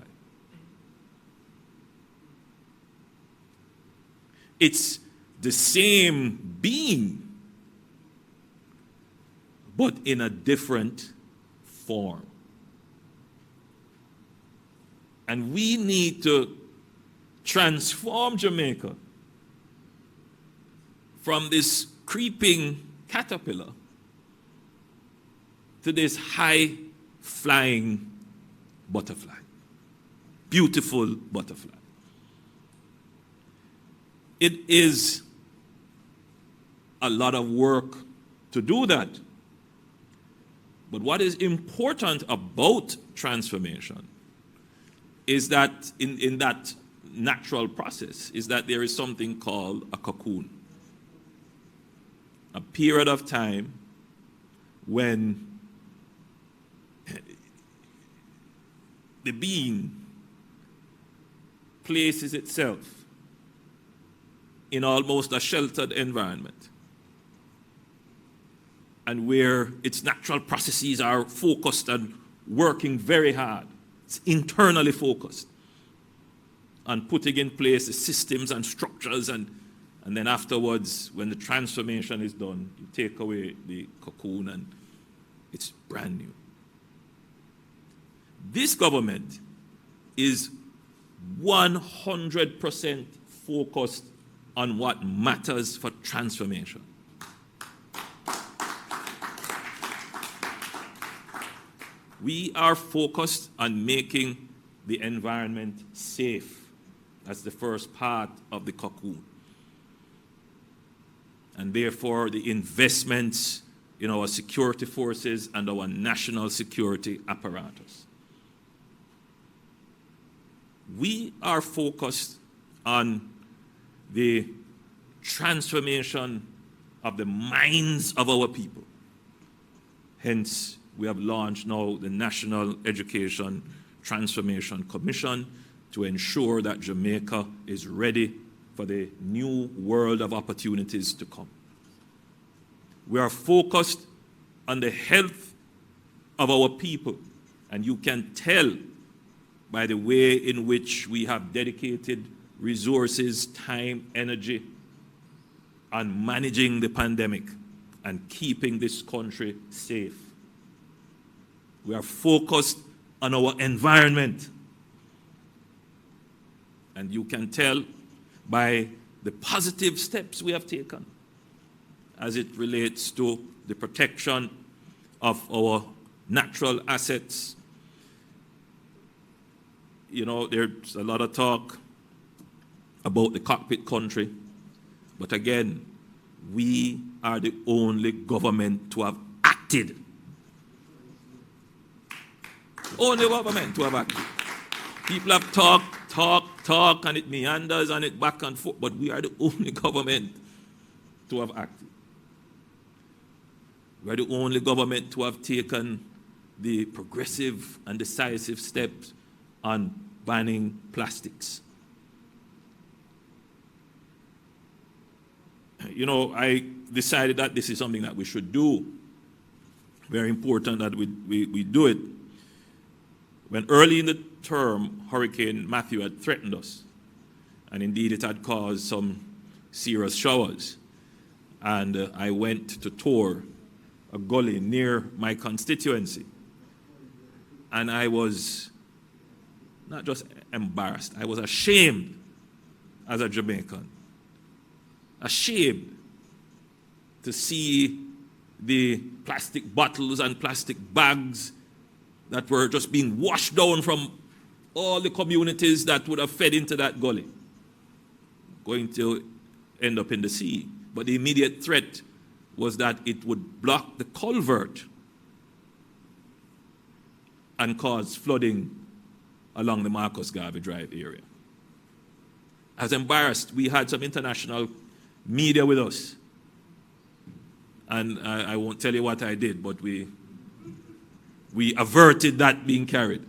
It's the same being, but in a different form. And we need to transform Jamaica from this creeping caterpillar to this high-flying butterfly, beautiful butterfly. It is a lot of work to do that. But what is important about transformation is that in that natural process is that there is something called a cocoon. A period of time when the being places itself in almost a sheltered environment, and where its natural processes are focused and working very hard. It's internally focused on putting in place the systems and structures, and then afterwards, when the transformation is done, you take away the cocoon and it's brand new. This government is 100% focused on what matters for transformation. We are focused on making the environment safe. That's the first part of the cocoon. And therefore, the investments in our security forces and our national security apparatus. We are focused on the transformation of the minds of our people. Hence, we have launched now the National Education Transformation Commission to ensure that Jamaica is ready for the new world of opportunities to come. We are focused on the health of our people, and you can tell by the way in which we have dedicated resources, time, energy on managing the pandemic and keeping this country safe. We are focused on our environment. And you can tell by the positive steps we have taken as it relates to the protection of our natural assets. You know, there's a lot of talk about the cockpit country, but again, we are the only government to have acted. Only government to have acted. People have talked, and it meanders and it back and forth, but we are the only government to have acted. We are the only government to have taken the progressive and decisive steps on banning plastics. You know, I decided that this is something that we should do. Very important that we do it. When early in the term, Hurricane Matthew had threatened us, and indeed it had caused some serious showers. And I went to tour a gully near my constituency. And I was not just embarrassed, I was ashamed as a Jamaican. Ashamed to see the plastic bottles and plastic bags that were just being washed down from all the communities that would have fed into that gully, going to end up in the sea. But the immediate threat was that it would block the culvert and cause flooding along the Marcus Garvey Drive area. I was embarrassed. We had some international media with us. And I won't tell you what I did, but we averted that being carried.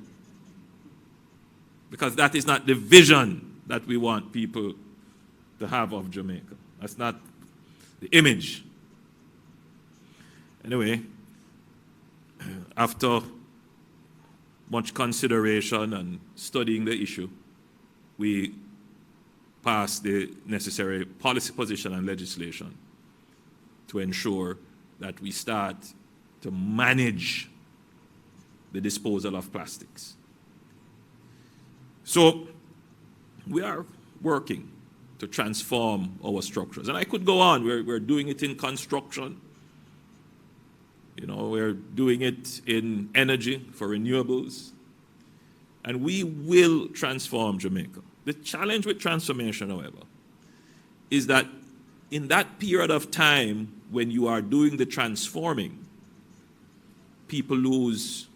Because that is not the vision that we want people to have of Jamaica. That's not the image. Anyway, after much consideration and studying the issue, we passed the necessary policy position and legislation to ensure that we start to manage the disposal of plastics. So we are working to transform our structures. And I could go on. We're doing it in construction. You know, we're doing it in energy for renewables. And we will transform Jamaica. The challenge with transformation, however, is that in that period of time when you are doing the transforming, people lose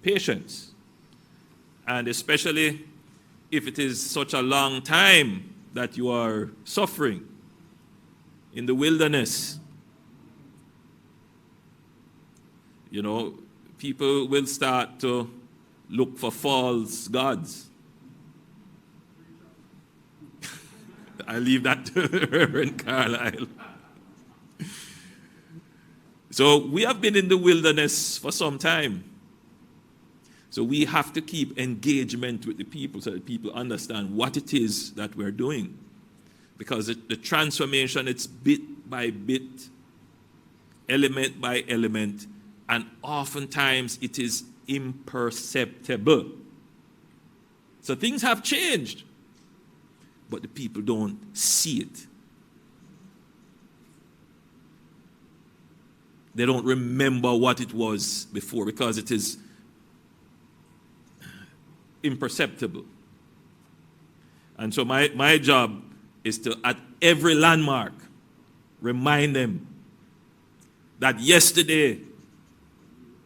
patience. And especially if it is such a long time that you are suffering in the wilderness, you know, people will start to look for false gods. I leave that to Reverend Carlisle. So we have been in the wilderness for some time. So we have to keep engagement with the people so that people understand what it is that we're doing. Because the transformation, it's bit by bit, element by element, and oftentimes it is imperceptible. So things have changed, but the people don't see it. They don't remember what it was before because it is imperceptible. And so my job is to, at every landmark, remind them that yesterday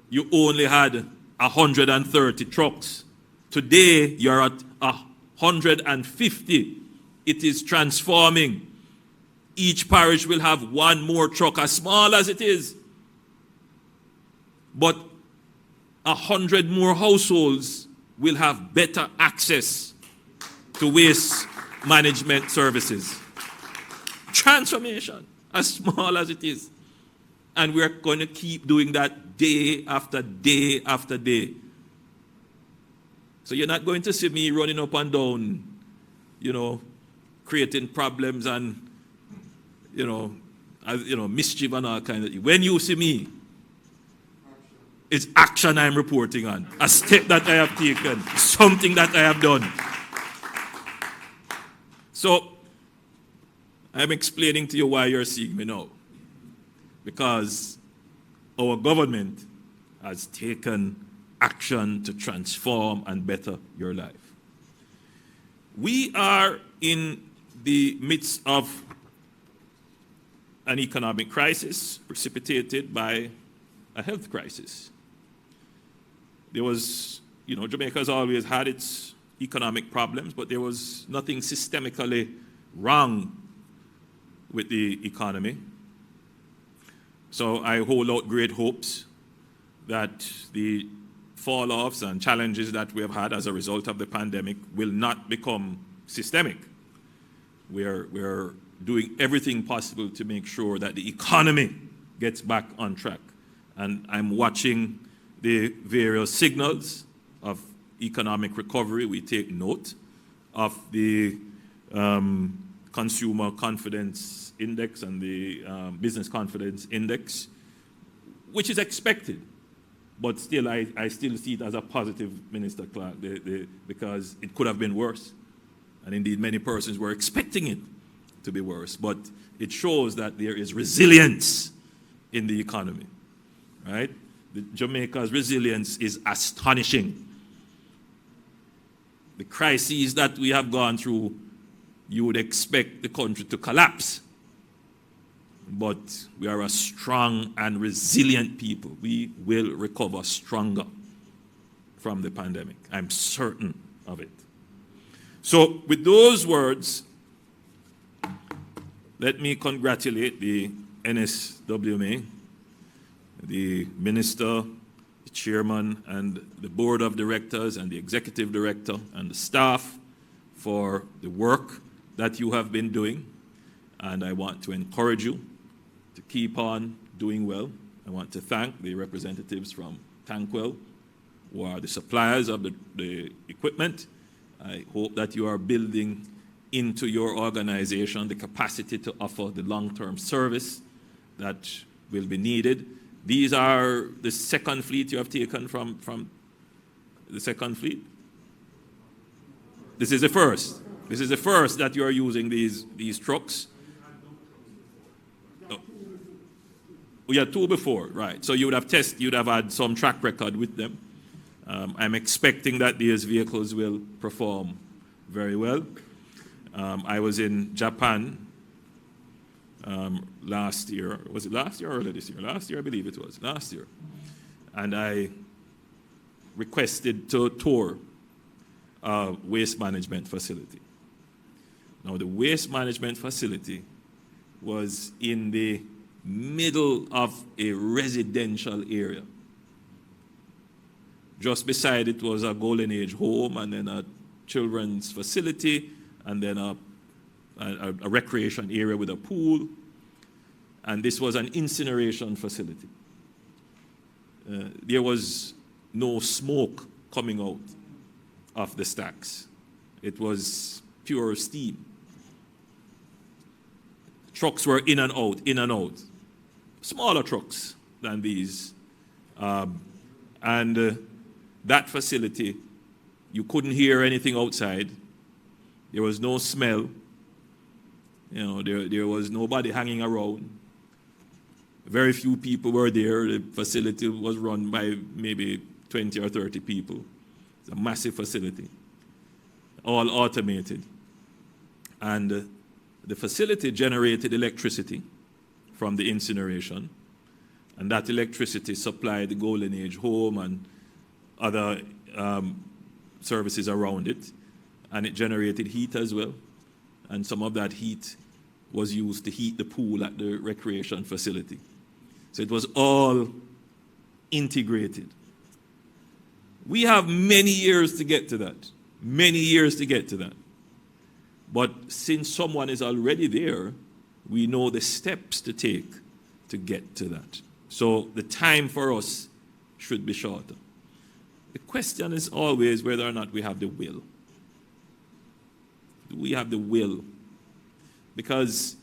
you only had 130 trucks. Today you're at 150. It is transforming. Each parish will have one more truck, as small as it is. But 100 more households will have better access to waste management services. Transformation, as small as it is. And we're going to keep doing that day after day after day. So you're not going to see me running up and down, creating problems and, mischief and all kinds of things. When you see me, it's action I'm reporting on. A step that I have taken, something that I have done. So, I'm explaining to you why you're seeing me now. Because our government has taken action to transform and better your life. We are in the midst of an economic crisis precipitated by a health crisis. There was, Jamaica has always had its economic problems, but there was nothing systemically wrong with the economy. So I hold out great hopes that the fall-offs and challenges that we have had as a result of the pandemic will not become systemic. We're doing everything possible to make sure that the economy gets back on track. And I'm watching the various signals of economic recovery. We take note of the consumer confidence index and the business confidence index, which is expected. But still, I still see it as a positive, Minister Clarke, because it could have been worse. And indeed, many persons were expecting it to be worse. But it shows that there is resilience in the economy, right? Jamaica's resilience is astonishing. The crises that we have gone through, you would expect the country to collapse. But we are a strong and resilient people. We will recover stronger from the pandemic. I'm certain of it. So with those words, let me congratulate the NSWMA, the minister, the chairman, and the board of directors, and the executive director, and the staff for the work that you have been doing. And I want to encourage you to keep on doing well. I want to thank the representatives from Tankwell, who are the suppliers of the equipment. I hope that you are building into your organization the capacity to offer the long-term service that will be needed. These are the second fleet you have taken from the second fleet? This is the first. This is the first that you are using these trucks. Oh. We had two before, right? So you'd have had some track record with them. I'm expecting that these vehicles will perform very well. I was in Japan last year. Was it last year or earlier this year? Last year, I believe it was. Last year. And I requested to tour a waste management facility. Now, the waste management facility was in the middle of a residential area. Just beside it was a Golden Age home, and then a children's facility, and then a recreation area with a pool. And this was an incineration facility. There was no smoke coming out of the stacks. It was pure steam. Trucks were in and out, in and out. Smaller trucks than these. That facility, you couldn't hear anything outside. There was no smell. There was nobody hanging around. Very few people were there. The facility was run by maybe 20 or 30 people. It's a massive facility, all automated. And the facility generated electricity from the incineration, and that electricity supplied the Golden Age home and other services around it, and it generated heat as well. And some of that heat was used to heat the pool at the recreation facility. So it was all integrated. We have many years to get to that. Many years to get to that. But since someone is already there, we know the steps to take to get to that. So the time for us should be shorter. The question is always whether or not we have the will. Do we have the will? Because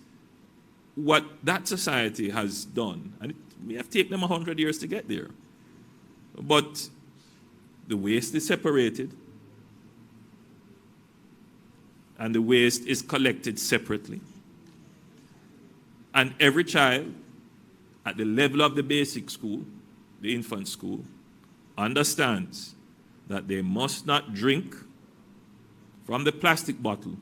what that society has done, and it may have taken them 100 years to get there, but the waste is separated, and the waste is collected separately. And every child at the level of the basic school, the infant school, understands that they must not drink from the plastic bottle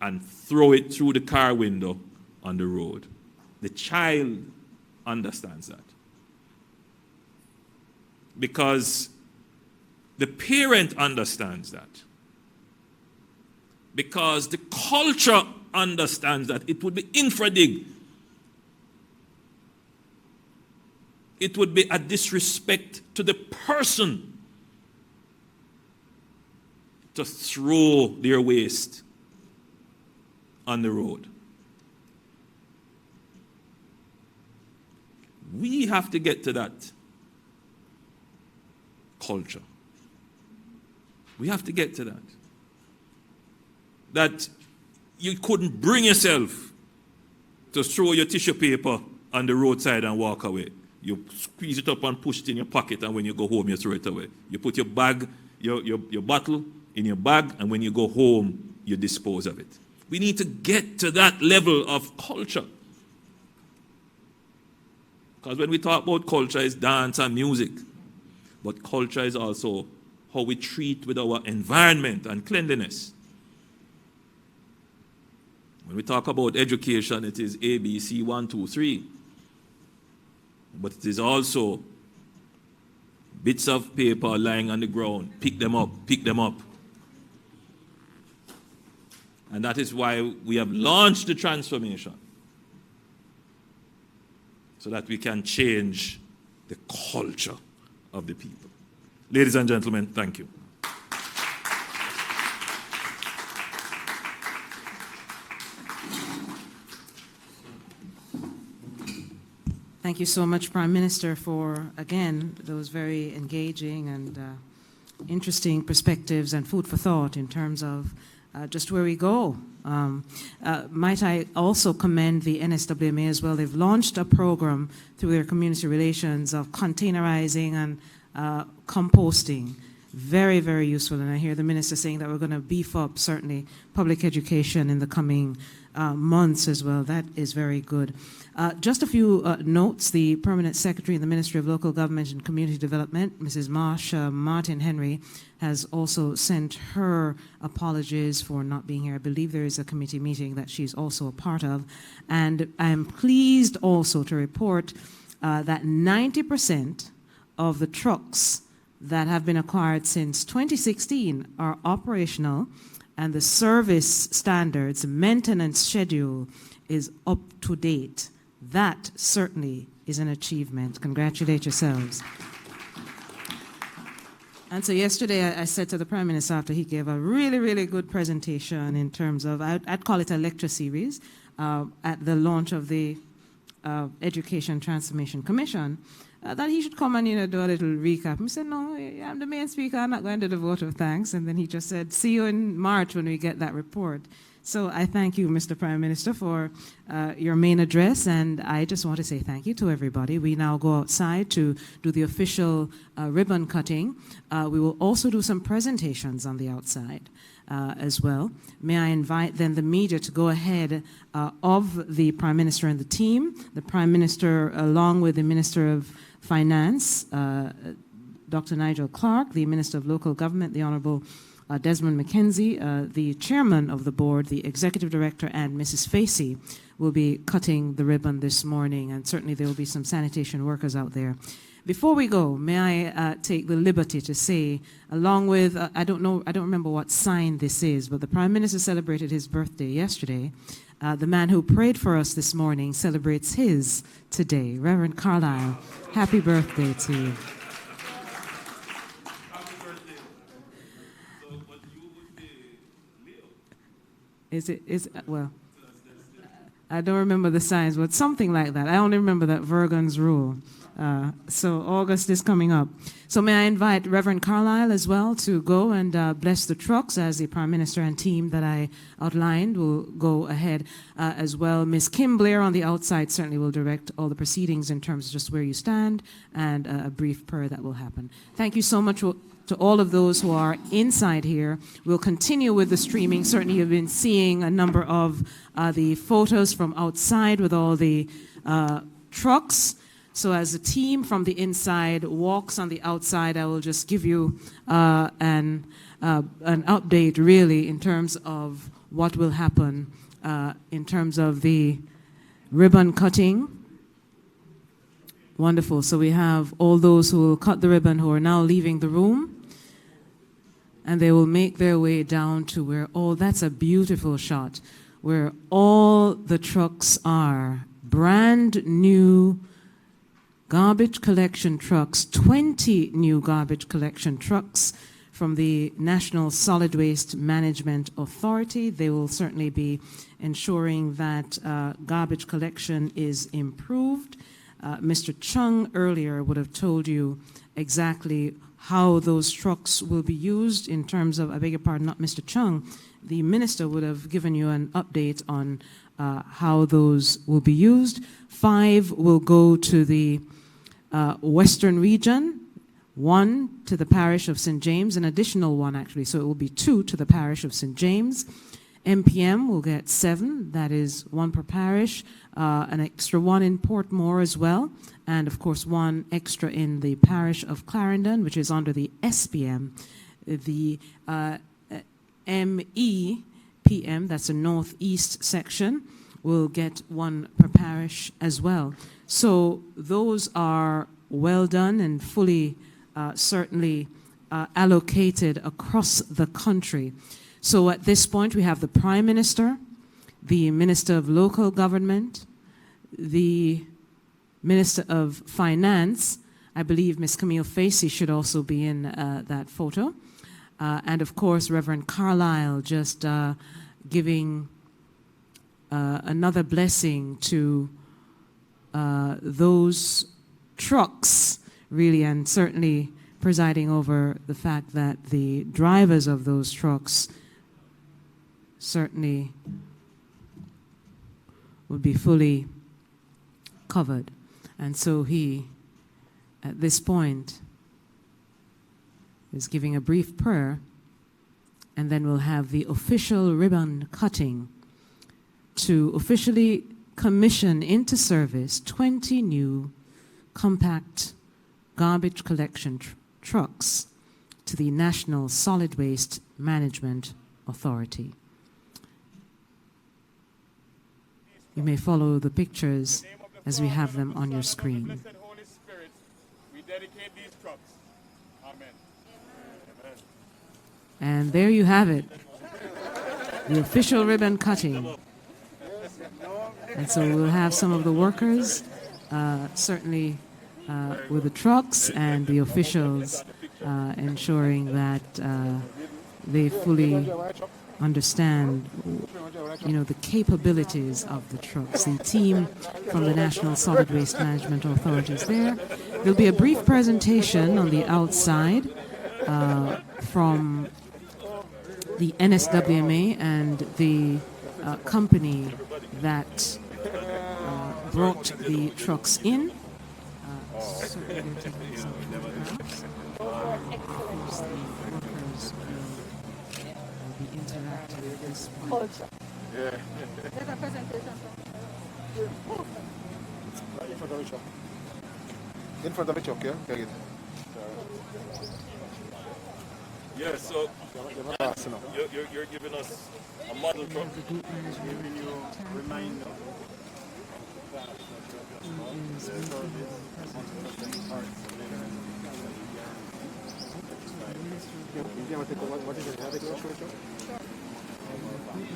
and throw it through the car window on the road. The child understands that. Because the parent understands that. Because the culture understands that. It would be infradig. It would be a disrespect to the person to throw their waste on the road. We have to get to that culture. We have to get to that. That you couldn't bring yourself to throw your tissue paper on the roadside and walk away. You squeeze it up and push it in your pocket, and when you go home, you throw it away. You put your bag, your bottle in your bag, and when you go home, you dispose of it. We need to get to that level of culture. Because when we talk about culture, it's dance and music. But culture is also how we treat with our environment and cleanliness. When we talk about education, it is A, B, C, 1, 2, 3. But it is also bits of paper lying on the ground. Pick them up, pick them up. And that is why we have launched the transformation. So that we can change the culture of the people. Ladies and gentlemen, thank you. Thank you so much, Prime Minister, for, again, those very engaging and interesting perspectives and food for thought in terms of just where we go. Might I also commend the NSWMA as well. They've launched a program through their community relations of containerizing and composting. Very, very useful. And I hear the minister saying that we're going to beef up, certainly, public education in the coming months as well. That is very good. Just a few notes. The Permanent Secretary in the Ministry of Local Government and Community Development, Mrs. Marsha Martin Henry, has also sent her apologies for not being here. I believe there is a committee meeting that she's also a part of. And I'm pleased also to report that 90% of the trucks that have been acquired since 2016 are operational, and the service standards, maintenance schedule is up to date. That certainly is an achievement. Congratulate yourselves. And so yesterday I said to the Prime Minister after he gave a really, really good presentation in terms of, I'd call it a lecture series, at the launch of the Education Transformation Commission, that he should come and do a little recap. He said, no, I'm the main speaker, I'm not going to do the vote of thanks. And then he just said, see you in March when we get that report. So I thank you, Mr. Prime Minister, for your main address, and I just want to say thank you to everybody. We now go outside to do the official ribbon cutting. We will also do some presentations on the outside as well. May I invite then the media to go ahead of the Prime Minister and the team. The Prime Minister, along with the Minister of Finance, Dr. Nigel Clarke, the Minister of Local Government, the Honourable Desmond McKenzie, the chairman of the board, the executive director, and Mrs. Facey will be cutting the ribbon this morning, and certainly there will be some sanitation workers out there. Before we go, may I take the liberty to say, along with, I don't remember what sign this is, but the Prime Minister celebrated his birthday yesterday, the man who prayed for us this morning celebrates his today. Reverend Carlisle, happy birthday to you. Well, I don't remember the signs, but something like that. I only remember that Virgon's rule. So August is coming up. So may I invite Reverend Carlisle as well to go and bless the trucks as the Prime Minister and team that I outlined will go ahead as well. Ms. Kim Blair on the outside certainly will direct all the proceedings in terms of just where you stand and a brief prayer that will happen. Thank you so much to all of those who are inside here. We'll continue with the streaming. Certainly you've been seeing a number of the photos from outside with all the trucks. So as the team from the inside walks on the outside, I will just give you an update really in terms of what will happen in terms of the ribbon cutting. Wonderful. So we have all those who will cut the ribbon who are now leaving the room, and they will make their way down to where that's a beautiful shot, where all the trucks are. Brand new garbage collection trucks, 20 new garbage collection trucks from the National Solid Waste Management Authority. They will certainly be ensuring that garbage collection is improved. Mr. Chung earlier would have told you exactly how those trucks will be used in terms of, I beg your pardon, not Mr. Chung, the minister would have given you an update on how those will be used. 5 will go to the Western region, 1 to the parish of St. James, an additional 1 actually, so it will be 2 to the parish of St. James. MPM will get 7, that is 1 per parish, an extra 1 in Portmore as well, and of course 1 extra in the parish of Clarendon, which is under the SPM. The MEPM, that's the northeast section, will get 1 per parish as well. So those are well done and fully, certainly allocated across the country. So at this point, we have the Prime Minister, the Minister of Local Government, the Minister of Finance. I believe Ms. Camille Facey should also be in that photo. And of course, Reverend Carlisle just giving another blessing to those trucks, really, and certainly presiding over the fact that the drivers of those trucks certainly would be fully covered. And so he, at this point, is giving a brief prayer, and then we'll have the official ribbon cutting to officially commission into service 20 new compact garbage collection trucks to the National Solid Waste Management Authority. You may follow the pictures as we have them on your screen. Holy Spirit, we dedicate these trucks. Amen. And there you have it, the official ribbon cutting. And so we'll have some of the workers, certainly with the trucks, and the officials ensuring that they fully understand, the capabilities of the trucks. The team from the National Solid Waste Management Authority is there. There'll be a brief presentation on the outside from the NSWMA and the company that brought the trucks in. Certainly we're taking some photographs. Of course, the workers will be interacting with this one. In front of the truck, yeah? Take it. Yeah, so you're giving us a model truck. Giving you a reminder. What is it? Group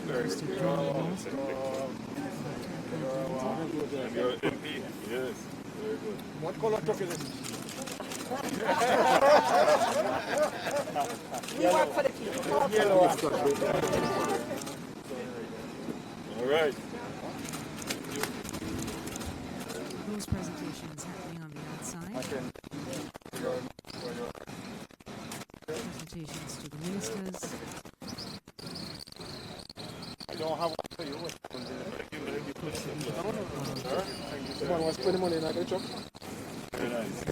Manager, Mr. John Lawson. And you're MP. Yes. Very good. What color truck is it? Yellow. All right. Those presentations happening on the outside. Presentations to the ministers. I don't have one for you. Someone was putting money in that truck. Very nice.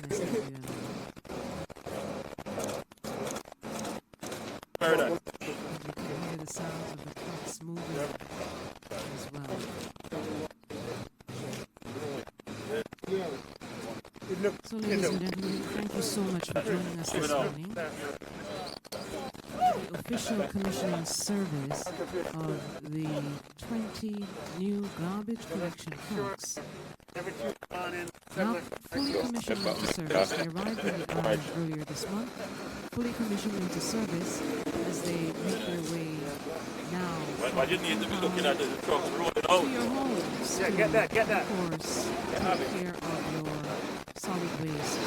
Very nice. You can hear the sounds of the trucks moving as well. So, ladies and gentlemen, thank you so much for joining us this morning. The official commissioning service of the 20 new garbage collection trucks. Not fully commissioned into service. They arrived in the island earlier this month. Fully commissioned into service as they make their way now Why you need to be looking at the trucks rolling out? to your homes. Yeah, get that. Of course, take care of your solid waste